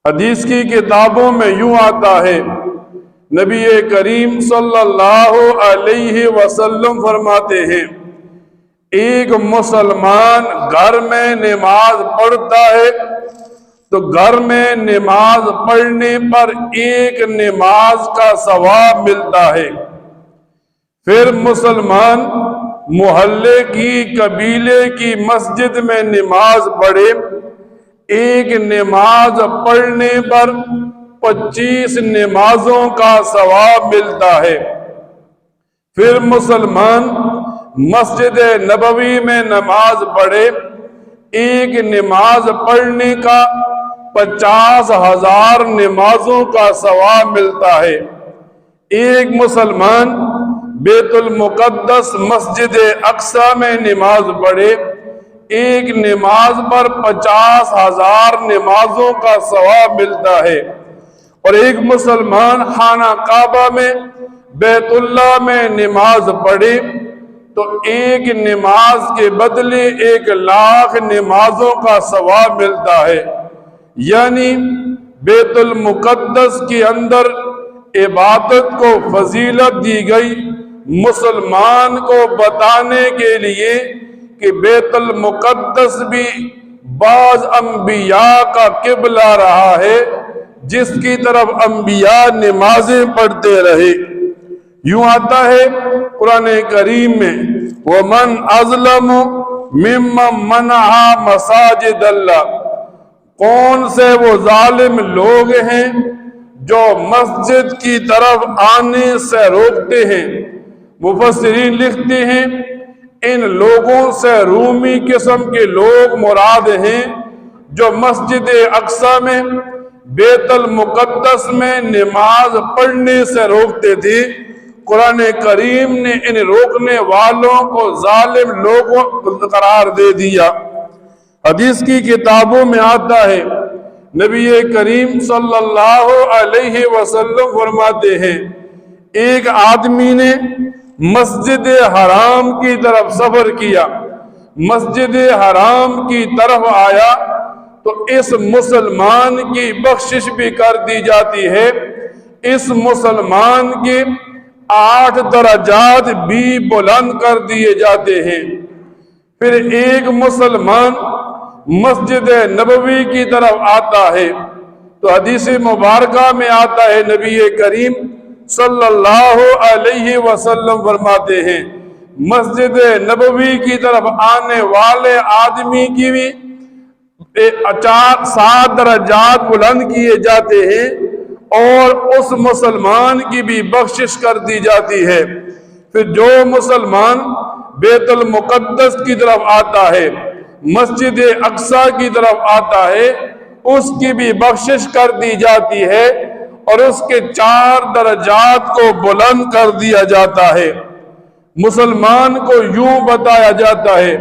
حدیث کی کتابوں میں یوں آتا ہے، نبی کریم صلی اللہ علیہ وسلم فرماتے ہیں ایک مسلمان گھر میں نماز پڑھتا ہے تو گھر میں نماز پڑھنے پر ایک نماز کا ثواب ملتا ہے۔ پھر مسلمان محلے کی قبیلے کی مسجد میں نماز پڑھے، ایک نماز پڑھنے پر 25 نمازوں کا ثواب ملتا ہے۔ پھر مسلمان مسجد نبوی میں نماز پڑھے، ایک نماز پڑھنے کا 50,000 نمازوں کا ثواب ملتا ہے۔ ایک مسلمان بیت المقدس مسجد اقصی میں نماز پڑھے، ایک نماز پر 50,000 نمازوں کا ثواب ملتا ہے۔ اور ایک مسلمان خانہ کعبہ میں بیت اللہ میں نماز پڑھے تو ایک نماز کے بدلے 1,00,000 نمازوں کا ثواب ملتا ہے۔ یعنی بیت المقدس کے اندر عبادت کو فضیلت دی گئی مسلمان کو بتانے کے لیے کہ بیت المقدس بھی بعض انبیاء کا قبلہ رہا ہے جس کی طرف انبیاء نمازیں پڑھتے رہے۔ یوں آتا ہے قرآن کریم میں وَمَنْ أَظْلَمُ مِمَّنْ مَنَعَ مَسَاجِدَ اللَّهِ، کون سے وہ ظالم لوگ ہیں جو مسجد کی طرف آنے سے روکتے ہیں۔ مفسرین لکھتے ہیں ان لوگوں سے رومی قسم کے لوگ مراد ہیں جو مسجد اقصی میں بیت المقدس میں نماز پڑھنے سے روکتے تھے۔ قرآن کریم نے ان روکنے والوں کو ظالم لوگوں قرار دے دیا۔ حدیث کی کتابوں میں آتا ہے نبی کریم صلی اللہ علیہ وسلم فرماتے ہیں ایک آدمی نے مسجد حرام کی طرف سفر کیا، مسجد حرام کی طرف آیا تو اس مسلمان کی بخشش بھی کر دی جاتی ہے، اس مسلمان کے 8 درجات بھی بلند کر دیے جاتے ہیں۔ پھر ایک مسلمان مسجد نبوی کی طرف آتا ہے تو حدیث مبارکہ میں آتا ہے نبی کریم صلی اللہ علیہ وسلم فرماتے ہیں مسجد نبوی کی طرف آنے والے آدمی کی بھی 7 درجات بلند کیے جاتے ہیں اور اس مسلمان کی بھی بخشش کر دی جاتی ہے۔ پھر جو مسلمان بیت المقدس کی طرف آتا ہے، مسجد اقصی کی طرف آتا ہے، اس کی بھی بخشش کر دی جاتی ہے اور اس کے 4 درجات کو بلند کر دیا جاتا ہے۔ مسلمان کو یوں بتایا جاتا ہے